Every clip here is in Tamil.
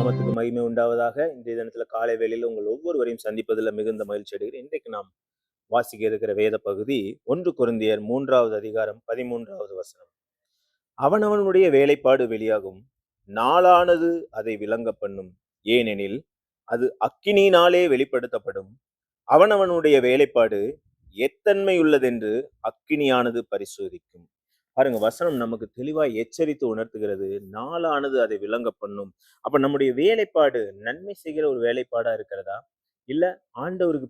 நாமத்துக்கு மகிமை உண்டாவதாக. இன்றைய தினத்துல காலை வேளையில் உங்கள் ஒவ்வொருவரையும் சந்திப்பதில் மிகுந்த மகிழ்ச்சி அடைகிறேன். இன்றைக்கு நாம் வாசிக்க இருக்கிற வேத பகுதி 1 கொரிந்தியர் 3வது அதிகாரம் 13வது வசனம். அவனவனுடைய வேலைப்பாடு வெளியாகும், நாளானது அதை விளங்க பண்ணும். ஏனெனில் அது அக்கினியினாலே வெளிப்படுத்தப்படும். அவனவனுடைய வேலைப்பாடு எத்தன்மையுள்ளதென்று அக்கினியானது பரிசோதிக்கும். பாருங்க, வசனம் நமக்கு தெளிவாய் எச்சரித்து உணர்த்துகிறது. நாளானது அதை விளங்க பண்ணும். அப்ப நம்முடைய வேலைப்பாடு நன்மை செய்கிற ஒரு வேலைப்பாடா இருக்கிறதா, இல்ல ஆண்டவருக்கு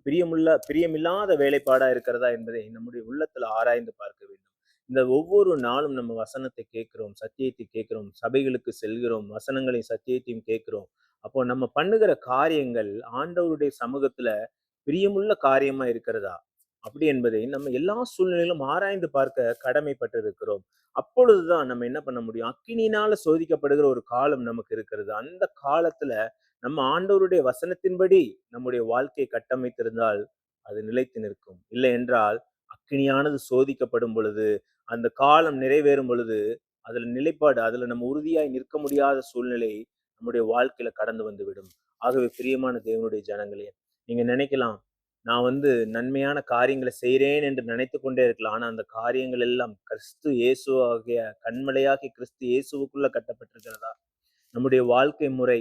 பிரியமில்லாத வேலைப்பாடா இருக்கிறதா என்பதை நம்முடைய உள்ளத்துல ஆராய்ந்து பார்க்க வேண்டும். இந்த ஒவ்வொரு நாளும் நம்ம வசனத்தை கேட்கிறோம், சத்தியத்தை கேட்கிறோம், சபைகளுக்கு செல்கிறோம், வசனங்களையும் சத்தியத்தையும் கேட்கிறோம். அப்போ நம்ம பண்ணுகிற காரியங்கள் ஆண்டவருடைய சமூகத்துல பிரியமுள்ள காரியமா இருக்கிறதா அப்படி என்பதை நம்ம எல்லா சூழ்நிலையிலும் ஆராய்ந்து பார்க்க கடமைப்பட்டிருக்கிறோம். அப்பொழுதுதான் நம்ம என்ன பண்ண முடியும்? அக்கினியினால சோதிக்கப்படுகிற ஒரு காலம் நமக்கு இருக்கிறது. அந்த காலத்துல நம்ம ஆண்டவருடைய வசனத்தின்படி நம்முடைய வாழ்க்கையை கட்டமைத்திருந்தால் அது நிலைத்து நிற்கும். இல்லை என்றால் அக்கினியானது சோதிக்கப்படும் பொழுது, அந்த காலம் நிறைவேறும் பொழுது, அதுல நம்ம உறுதியாய் நிற்க முடியாத சூழ்நிலை நம்முடைய வாழ்க்கையில கடந்து வந்துவிடும். ஆகவே பிரியமான தேவனுடைய ஜனங்களே, நீங்க நினைக்கலாம், நான் நன்மையான காரியங்களை செய்கிறேன் என்று நினைத்து கொண்டே இருக்கலாம். ஆனா அந்த காரியங்கள் எல்லாம் கிறிஸ்து இயேசு ஆகிய கண்மலையாகிய கிறிஸ்து இயேசுவுக்குள்ள கட்டப்பட்டிருக்கிறதா? நம்முடைய வாழ்க்கை முறை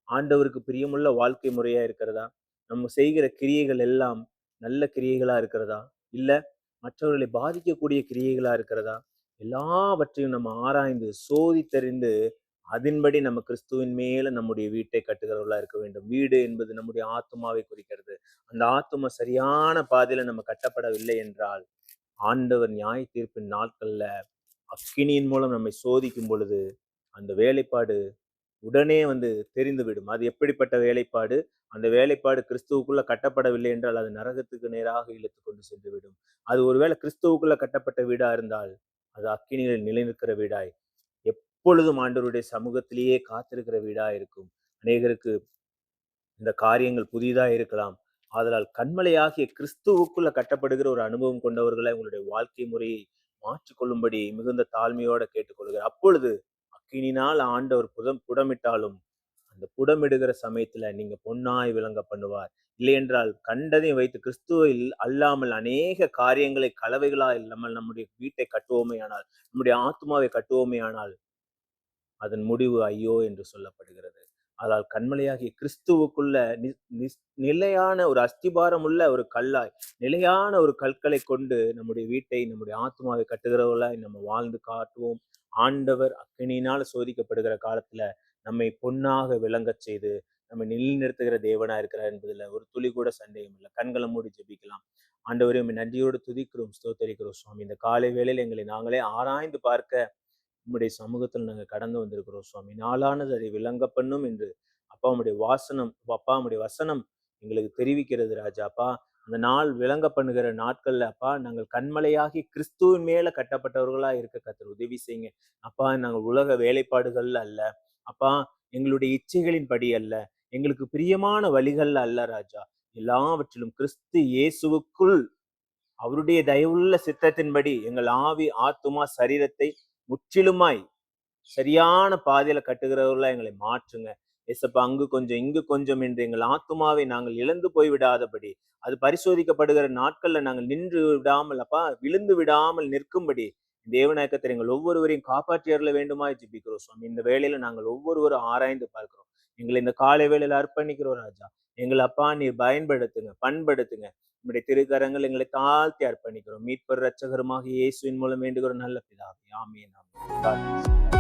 ஆண்டவருக்கு பிரியமுள்ள வாழ்க்கை முறையா இருக்கிறதா? நம்ம செய்கிற கிரியைகள் எல்லாம் நல்ல கிரியைகளா இருக்கிறதா, இல்ல மற்றவர்களை பாதிக்கக்கூடிய கிரியைகளா இருக்கிறதா? எல்லாவற்றையும் நம்ம ஆராய்ந்து சோதித்தறிந்து அதன்படி நம்ம கிறிஸ்துவின் மேல நம்முடைய வீட்டை கட்டுகிறவர்களா இருக்க வேண்டும். வீடு என்பது நம்முடைய ஆத்துமாவை குறிக்கிறது. அந்த ஆத்துமா சரியான பாதையில நம்ம கட்டப்படவில்லை என்றால், ஆண்டவர் நியாய தீர்ப்பின் நாட்கள்ல அக்கினியின் மூலம் நம்மை சோதிக்கும் பொழுது அந்த வேலைப்பாடு உடனே தெரிந்துவிடும். அது எப்படிப்பட்ட வேலைப்பாடு? அந்த வேலைப்பாடு கிறிஸ்துவுக்குள்ள கட்டப்படவில்லை என்றால் அது நரகத்துக்கு நேராக இழுத்து கொண்டு சென்று விடும். அது ஒருவேளை கிறிஸ்துவுக்குள்ள கட்டப்பட்ட வீடா இருந்தால் அது அக்கினியில் நிலைநிற்கிற வீடாய் எப்பொழுதும் ஆண்டவருடைய சமூகத்திலேயே காத்திருக்கிற வீடா இருக்கும். அநேகருக்கு இந்த காரியங்கள் புதிதா இருக்கலாம். ஆதலால் கண்மலையாகிய கிறிஸ்துவுக்குள்ள கட்டப்படுகிற ஒரு அனுபவம் கொண்டவர்களை உங்களுடைய வாழ்க்கை முறையை மாற்றிக்கொள்ளும்படி மிகுந்த தாழ்மையோட கேட்டுக்கொள்கிறார். அப்பொழுது அக்கினினால் ஆண்டவர் புடமிட்டாலும் அந்த புடமிடுகிற சமயத்துல நீங்க பொன்னாய் விளங்க பண்ணுவார். இல்லை என்றால் கண்டதையும் வைத்து கிறிஸ்துவில் அல்லாமல் அநேக காரியங்களை கலவைகளா இல்லாமல் நம்முடைய வீட்டை கட்டுவோமே ஆனால், நம்முடைய ஆத்மாவை கட்டுவோமே ஆனால் அதன் முடிவு ஐயோ என்று சொல்லப்படுகிறது. ஆனால் கண்மலையாகிய கிறிஸ்துவுக்குள்ள நிலையான ஒரு அஸ்திபாரம் உள்ள ஒரு கல்லாய், நிலையான ஒரு கற்களை கொண்டு நம்முடைய வீட்டை, நம்முடைய ஆத்மாவை கட்டுகிறவர்களாய் நம்ம வாழ்ந்து காட்டுவோம். ஆண்டவர் அக்கினியினால் சோதிக்கப்படுகிற காலத்துல நம்மை பொன்னாக விளங்கச் செய்து நம்ம நிலைநிறுத்துகிற தேவனா இருக்கிறார் என்பதுல ஒரு துளி கூட சந்தேகம் இல்லை. கண்களை மூடி ஜெபிக்கலாம். ஆண்டவரே, நன்றியோடு துதிக்கிறோம், ஸ்தோத்தரிக்கிறோம் சுவாமி. இந்த காலை வேளையில் எங்களை நாங்களே ஆராய்ந்து பார்க்க உம்முடைய சமூகத்தில் நாங்கள் கடந்து வந்திருக்கிறோம் சுவாமி. நாளானது அதை விளங்க பண்ணும் என்று அப்பா உம்முடைய உம்முடைய வசனம் எங்களுக்கு தெரிவிக்கிறது ராஜா. அப்பா, அந்த நாள் விளங்க பண்ணுகிற நாட்கள்ல அப்பா நாங்கள் கண்மலையாகி கிறிஸ்துவின் மேல கட்டப்பட்டவர்களா இருக்க கர்த்தர் உதவி செய்யுங்க. அப்பா, நாங்கள் உலக வேலைப்பாடுகள்ல அல்ல அப்பா, எங்களுடைய இச்சைகளின் படி அல்ல, எங்களுக்கு பிரியமான வழிகள்ல அல்ல ராஜா. எல்லாவற்றிலும் கிறிஸ்து இயேசுவுக்குள் அவருடைய தயவுள்ள சித்தத்தின்படி எங்கள் ஆவி, ஆத்துமா, சரீரத்தை முற்றிலுமாய் சரியான பாதையில கட்டுகிறவர்களா எங்களை மாற்றுங்க. ஏசப்பா, அங்கு கொஞ்சம் இங்கு கொஞ்சம் என்று எங்கள் ஆத்துமாவை நாங்கள் இழந்து போய் விடாதபடி, அது பரிசோதிக்கப்படுகிற நாட்கள்ல நாங்கள் நின்று விடாமல் அப்பா, விழுந்து விடாமல் நிற்கும்படி தேவநாயகத்தை எங்கள் ஒவ்வொருவரையும் காப்பாற்றி அருள வேண்டுமாய் ஜெபிக்கிறோம் சுவாமி. இந்த வேளையில நாங்கள் ஒவ்வொருவரும் ஆராய்ந்து பார்க்கிறோம். எங்களை இந்த காலை வேளையில அர்ப்பணிக்கிறோம் ராஜா. எங்கள் அப்பா நீர் பயன்படுத்துங்க, பண்படுத்துங்க. நம்முடைய திருக்கரங்கள் எங்களை தாழ்த்தி அர்ப்பணிக்கிறோம். மீட்பர் இரட்சகருமாக இயேசுவின் மூலம் வேண்டுகிறோம் நல்ல பிதாவே. ஆமென்.